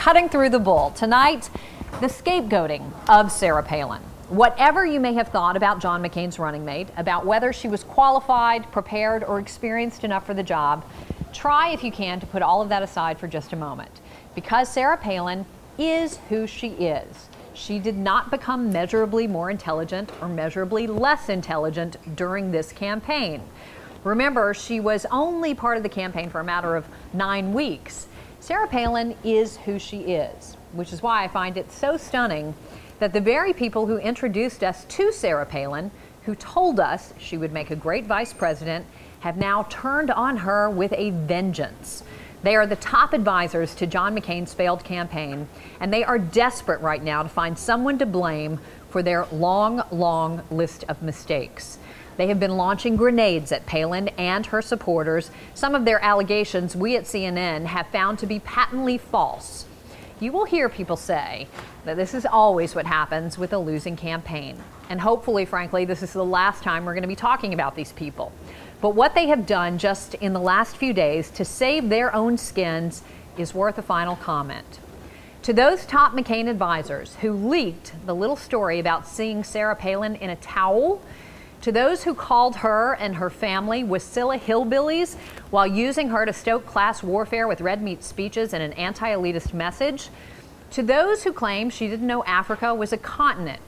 cutting through the bull. Tonight, the scapegoating of Sarah Palin. Whatever you may have thought about John McCain's running mate, about whether she was qualified, prepared, or experienced enough for the job, try if you can to put all of that aside for just a moment. Because Sarah Palin is who she is. She did not become measurably more intelligent or measurably less intelligent during this campaign. Remember, she was only part of the campaign for a matter of 9 weeks. Sarah Palin is who she is, which is why I find it so stunning that the very people who introduced us to Sarah Palin, who told us she would make a great vice president, have now turned on her with a vengeance. They are the top advisors to John McCain's failed campaign, and they are desperate right now to find someone to blame for their long list of mistakes. They have been launching grenades at Palin and her supporters. Some of their allegations we at CNN have found to be patently false. You will hear people say that this is always what happens with a losing campaign. And hopefully, frankly, this is the last time we're going to be talking about these people. But what they have done just in the last few days to save their own skins is worth a final comment. To those top McCain advisors who leaked the little story about seeing Sarah Palin in a towel, to those who called her and her family Wasilla hillbillies while using her to stoke class warfare with red meat speeches and an anti-elitist message, to those who claim she didn't know Africa was a continent,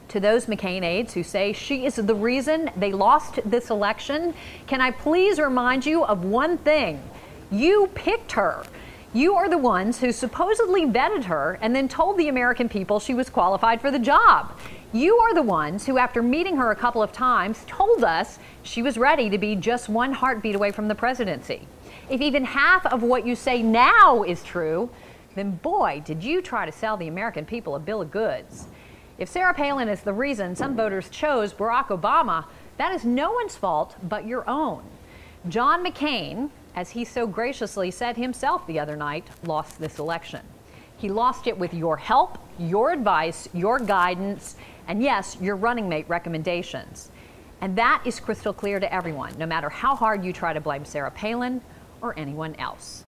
to those McCain aides who say she is the reason they lost this election, can I please remind you of one thing? You picked her. You are the ones who supposedly vetted her and then told the American people she was qualified for the job. You are the ones who, after meeting her a couple of times, told us she was ready to be just one heartbeat away from the presidency. If even half of what you say now is true, then boy, did you try to sell the American people a bill of goods. If Sarah Palin is the reason some voters chose Barack Obama, that is no one's fault but your own. John McCain, as he so graciously said himself the other night, lost this election. He lost it with your help, your advice, your guidance, and yes, your running mate recommendations. And that is crystal clear to everyone, no matter how hard you try to blame Sarah Palin or anyone else.